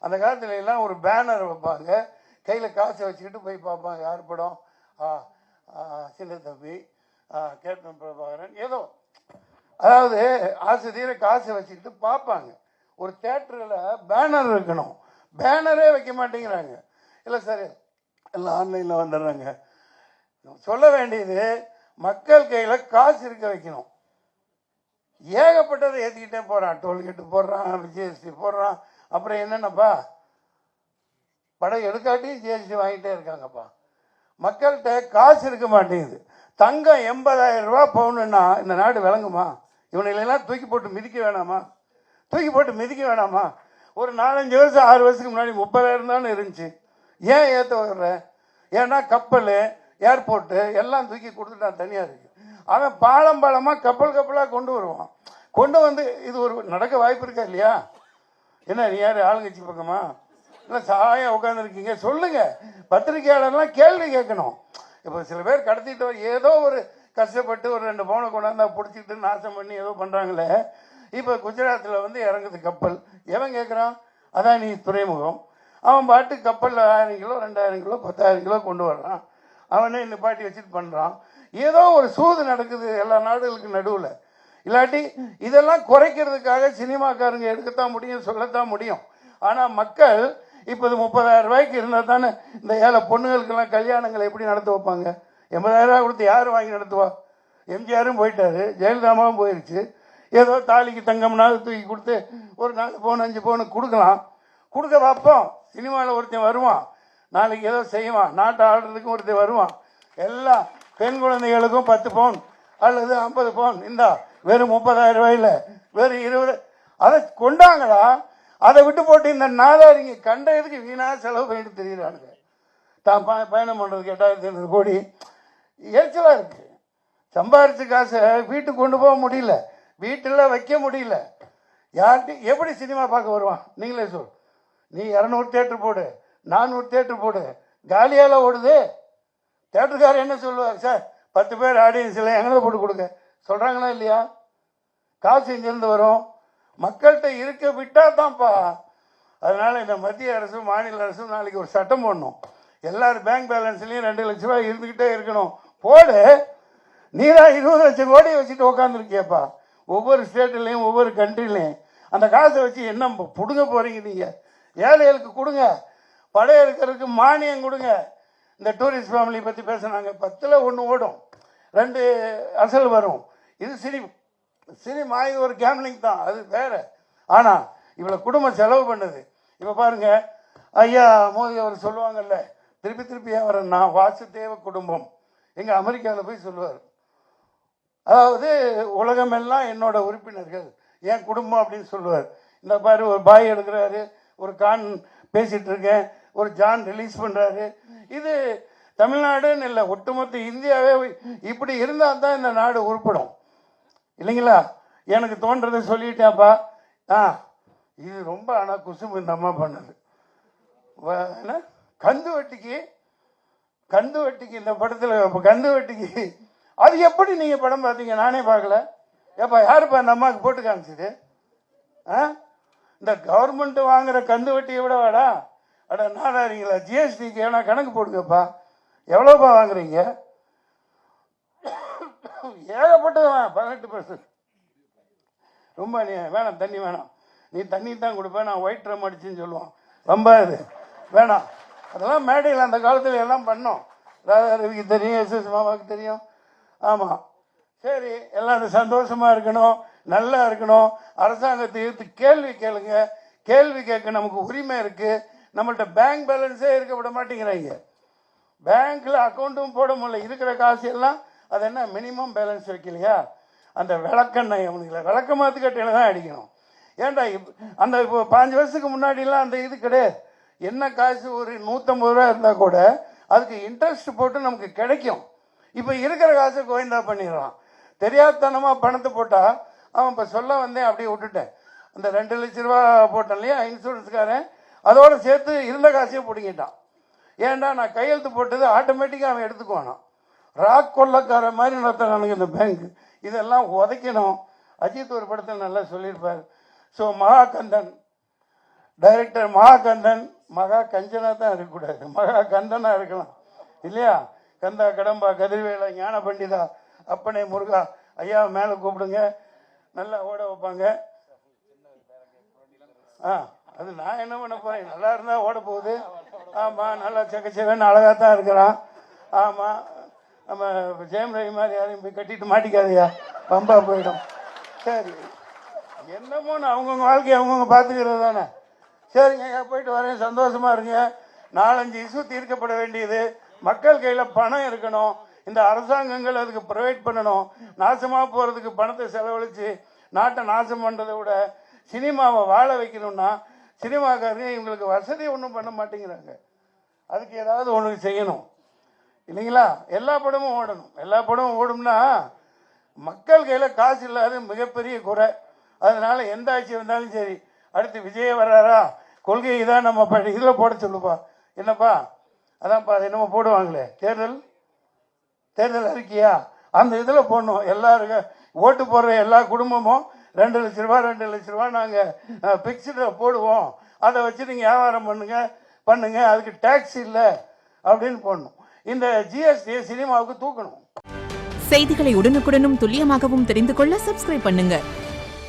அந்த காலத்துல எல்லாம் ஒரு பேனர் வைப்பாங்க, கையில் காசை வச்சுக்கிட்டு போய் பார்ப்பாங்க. யார் படம்? சின்ன தம்பி, கேப்டன் பிரபாகரன், ஏதோ அதாவது ஆசிரியரை காசை வச்சுக்கிட்டு பார்ப்பாங்க. ஒரு தேட்டரில் பேனர் இருக்கணும், பேனரே வைக்க மாட்டேங்கிறாங்க. இல்லை சார் எல்லாம் ஆன்லைனில் வந்துடுறாங்க. சொல்ல வேண்டியது மக்கள் கையில் காசு இருக்க வைக்கணும். ஏகப்பட்டதை ஏற்றிக்கிட்டே போகிறான், டோல்கேட்டு போடுறான், ஜிஎஸ்டி போடுறான். அப்புறம் என்னென்னப்பா, படம் எடுக்காட்டியும் ஜிஎஸ்டி வாங்கிட்டே இருக்காங்கப்பா. மக்கள்கிட்ட காசு இருக்க மாட்டேங்குது. தங்கம் 80,000 ரூபா பவுனுன்னா இந்த நாடு விளங்குமா? இவனைகளெல்லாம் தூக்கி போட்டு மிதிக்க வேணாமா? தூக்கி போட்டு மிதிக்க வேணாமா? ஒரு 4-5 வருஷம் 6 வருஷத்துக்கு முன்னாடி 30,000 தானே இருந்துச்சு. ஏன் ஏற்ற வர்ற? ஏன்னா கப்பல், ஏர்போர்ட்டு எல்லாம் தூக்கி கொடுத்துட்டான், தனியாக இருக்கு. அவன் பாலமாக கப்பலாக கொண்டு வருவான். கொண்டு வந்து இது ஒரு நடக்க வாய்ப்பு இருக்கா இல்லையா? என்ன நீ யார் ஆளுங்கட்சி பக்கமா? இல்லை சாயம் உட்காந்துருக்கீங்க, சொல்லுங்க. பத்திரிகையாளர்லாம் கேள்வி கேட்கணும். இப்போ சில பேர் கடத்திட்டு ஏதோ ஒரு கஷ்டப்பட்டு ஒரு 2 பவுனை கொண்டாந்தா பிடிச்சிக்கிட்டு நாசம் பண்ணி ஏதோ பண்ணுறாங்களே. இப்போ குஜராத்தில் வந்து இறங்குது கப்பல், எவன் கேட்குறான்? அதான் நீ துறைமுகம். அவன் பாட்டு கப்பலில் 1000 கிலோ 2000 கிலோ 10,000 கிலோ கொண்டு வர்றான். அவனே நிப்பாட்டி வச்சுட்டு பண்ணுறான். ஏதோ ஒரு சூது நடக்குது எல்லா நாடுகளுக்கு நடுவில். இல்லாட்டி இதெல்லாம் குறைக்கிறதுக்காக சினிமாக்காரங்க எடுக்கத்தான் முடியும், சொல்லத்தான் முடியும். ஆனால் மக்கள் இப்போ 30,000 ரூபாய்க்கு இருந்தால் தானே இந்த ஏழை பொண்ணுங்களுக்கெல்லாம் கல்யாணங்களை எப்படி நடத்த வைப்பாங்க? 80,000 ரூபா கொடுத்து யார் வாங்கி நடத்துவா? எம்ஜிஆரும் போயிட்டாரு, ஜெயலலிதாமாவும் போயிடுச்சு. ஏதோ தாலிக்கு தங்கம்னாலும் தூக்கி கொடுத்து ஒரு 4 பவுன் 5 பவுனு கொடுக்கலாம். கொடுக்க பார்ப்போம். சினிமாவில் ஒருத்தன் வருவான், நாளைக்கு ஏதோ செய்வான், நாட்டை ஆடுறதுக்கும் ஒருத்தன் வருவான். எல்லா பெண் குழந்தைகளுக்கும் 10 பவுன் அல்லது 50 பவுன் இந்தா, வெறும் 30,000 ரூபாயில் வெறும் 20. அதை கொண்டாங்களா? அதை விட்டு போட்டு இந்த நாதாரிங்க கண்ட இதுக்கு வீணாக செலவு பண்ணிட்டு தெரியுறானுங்க. தான் பயணம் பண்ணுறதுக்கு 8,500 கோடி. எரிச்சலாக இருக்குது. சம்பாரிச்ச காசை வீட்டுக்கு கொண்டு போக முடியல, வீட்டில் வைக்க முடியல. யார்கிட்ட எப்படி சினிமா பார்க்க வருவான்? நீங்களே சொல். நீ 200 தேட்டர் போடு, 400 தேட்டர் போடு, காலியால் ஓடுது. தேட்டருக்காரர் என்ன சொல்லுவார்? சார் 10 பேர் ஆடியன்ஸில் எங்களை போட்டு கொடுங்க சொல்கிறாங்களா இல்லையா? காசு இங்கேருந்து வரும், மக்கள்கிட்ட இருக்க விட்டா தான்ப்பா. அதனால் இந்த மத்திய அரசும் மாநில அரசும் நாளைக்கு ஒரு சட்டம் போடணும். எல்லாரும் பேங்க் பேலன்ஸ்லையும் 2 லட்ச ரூபாய் இருந்துக்கிட்டே இருக்கணும். போடு. நீதான் 20 லட்சம் கோடியை வச்சுட்டு உட்காந்துருக்கியப்பா. ஒவ்வொரு ஸ்டேட்லேயும் ஒவ்வொரு கண்ட்ரிலையும் அந்த காசை வச்சு என்ன பிடுங்க போகிறீங்க? நீங்கள் ஏழைகளுக்கு கொடுங்க, பழைய இருக்கிறதுக்கு மானியம் கொடுங்க. இந்த டூரிஸ்ட் ஃபேமிலி பற்றி பேசுனாங்க, 10ல் 1 ஓடும், 2 அசல் வரும். இது சினிமா, இது ஒரு கேம்லிங் தான், அது வேற. ஆனால் இவ்வளோ குடும்பம் செலவு பண்ணுது. இப்போ பாருங்க, ஐயா மோடி அவர் சொல்லுவாங்கல்ல, திருப்பி அவரை வாசுதேவ குடும்பம் எங்கள் அமெரிக்காவில் போய் சொல்லுவார். அதாவது உலகமெல்லாம் என்னோட உறுப்பினர்கள், என் குடும்பம் அப்படின்னு சொல்லுவார். இந்த பாரு, ஒரு பாய் எடுக்கிறாரு, ஒரு கான் பேசிகிட்டு இருக்கேன், ஒரு ஜான் ரிலீஸ் பண்ணுறாரு. இது தமிழ்நாடுன்னு இல்லை, ஒட்டுமொத்த இந்தியாவே இப்படி இருந்தால் தான் இந்த நாடு உருப்படும் இல்லைங்களா? எனக்கு தோன்றதை சொல்லிட்டேன்ப்பா. இது ரொம்ப ஆனால் குசும்பு இந்த அம்மா பண்ணது. கந்து வட்டிக்கு இந்த படத்தில் கந்து வட்டிக்கு அது எப்படி நீங்கள் படம் பார்த்தீங்க? நானே பார்க்கல. ஏப்பா யாருப்பா அந்த அம்மாவுக்கு போட்டு காமிச்சது? இந்த கவர்மெண்ட் வாங்குற கந்து வட்டியை விட வாடா. அட நாடாரிங்களா, ஜிஎஸ்டிக்கு ஏன்னா கணக்கு போடுங்கப்பா. எவ்வளோப்பா வாங்குறீங்க? ஏகப்பட்டதான் 18%. ரொம்ப நீ வேணாம், தண்ணி வேணாம், நீ தண்ணி தான் கொடுப்பேன், நான் ஒயிட் ட்ரம் அடிச்சுன்னு சொல்லுவான். ரொம்ப இது வேணாம். அதெல்லாம் மேடையில் அந்த காலத்தில் எல்லாம் பண்ணோம். ராதாரவிக்கு தெரியும், எஸ்எஸ் மாமாவுக்கு தெரியும். ஆமாம், சரி, எல்லாரும் சந்தோஷமாக இருக்கணும், நல்லா இருக்கணும். அரசாங்கத்தை எடுத்து கேள்வி கேளுங்க. கேள்வி கேட்க நமக்கு உரிமை இருக்குது. நம்மள்கிட்ட பேங்க் பேலன்ஸே இருக்க விட மாட்டேங்கிறாங்க. பேங்க்கில் அக்கௌண்ட்டும் போட முடியல. இருக்கிற காசு எல்லாம் அது என்ன மினிமம் பேலன்ஸ் வைக்கலையா? அந்த விளக்கெண்ணெய் அவனுங்களை விளக்கமாத்து கட்டையில் தான் அடிக்கணும். ஏன்டா அந்த இப்போ 5 வருஷத்துக்கு முன்னாடிலாம் அந்த இது கிடையாது. என்ன காசு ஒரு 150 ரூபா இருந்தால் கூட அதுக்கு இன்ட்ரெஸ்ட் போட்டு நமக்கு கிடைக்கும். இப்போ இருக்கிற காசை கோயந்தா பண்ணிடுறான். தெரியாதனமாக பணத்தை போட்டால் அவன் இப்போ சொல்ல வந்தேன், அப்படியே விட்டுட்டேன். அந்த 2 லட்ச ரூபா போட்டான் இல்லையா இன்சூரன்ஸ்காரன், அதோடு சேர்த்து இருந்த காசையும் பிடிங்கிட்டான். ஏன்டா நான் கையெழுத்து போட்டது ஆட்டோமேட்டிக்காக அவன் எடுத்துக்குவானா. ராக் கொள்ளக்கார மாதிரி நடத்துறானுங்க இந்த பேங்க். இதெல்லாம் உதைக்கணும். அஜித் ஒரு படத்தில் நல்லா சொல்லியிருப்பார். ஸோ மகாகந்தன் டைரக்டர் மகாகந்தன் மகா கஞ்சனா தான் இருக்கக்கூடாது, மகா கந்தனா இருக்கலாம் இல்லையா? கந்தா கடம்பா கதிர்வேல ஞான பண்டிதா அப்பனே முருகா ஐயா மேலே கூப்பிடுங்க, நல்லா ஓட வைப்பாங்க. அது நான் என்ன பண்ண போறேன், நல்லா இருந்தா ஓட போகுது. ஆமா, நல்லா செக்கச்சேன்னு அழகா தான் இருக்கிறான். ஆமா, நம்ம ஜெயம் ரவி மாதிரி யாரையும் போய் கட்டிட்டு மாட்டிக்காதையா, பம்பா போயிடும். சரி, என்னமோன்னு அவங்கவுங்க வாழ்க்கையை அவங்கவுங்க பார்த்துக்கிறது தானே. சரிங்க ஐயா, போயிட்டு வரேன், சந்தோஷமா இருங்க. 4-5 இஷ்யூ தீர்க்கப்பட வேண்டியது. மக்கள் கையில பணம் இருக்கணும், இந்த அரசாங்கங்கள் அதுக்கு ப்ரொவைட் பண்ணணும். நாசமா போறதுக்கு பணத்தை செலவழிச்சு நாட்டை நாசம் பண்றதை விட சினிமாவை வாழ வைக்கணும்னா சினிமாக்காரங்க இவங்களுக்கு வசதி ஒன்றும் பண்ண மாட்டேங்கிறாங்க. அதுக்கு ஏதாவது ஒன்று செய்யணும் இல்லைங்களா? எல்லா படமும் ஓடணும். எல்லா படமும் ஓடும்னா மக்கள் கையில காசு இல்லாத மிகப்பெரிய குறை. அதனால எந்த ஆட்சி வந்தாலும் சரி, அடுத்து விஜய் வர்றாரா, கொள்கை தான் நம்ம இதில் போட சொல்லுப்பா. என்னப்பா அதான்ப்பா, அது என்னமோ போடுவாங்களே தேர்தல் அறிக்கையா, அந்த இதில் போடணும். எல்லாருக்கும் ஓட்டு போடுற எல்லா குடும்பமும் 2 லட்ச ரூபா நாங்கள் பிக்ஸ்டில் போடுவோம், அதை வச்சு நீங்கள் வியாபாரம் பண்ணுங்க, அதுக்கு டேக்ஸ் இல்லை அப்படின்னு போடணும். இந்த ஜிஎஸ்டி சினிமாவுக்கு தூக்கணும். செய்திகளை உடனுக்குடனும் துல்லியமாகவும் தெரிந்து கொள்ள சப்ஸ்கிரைப் பண்ணுங்க.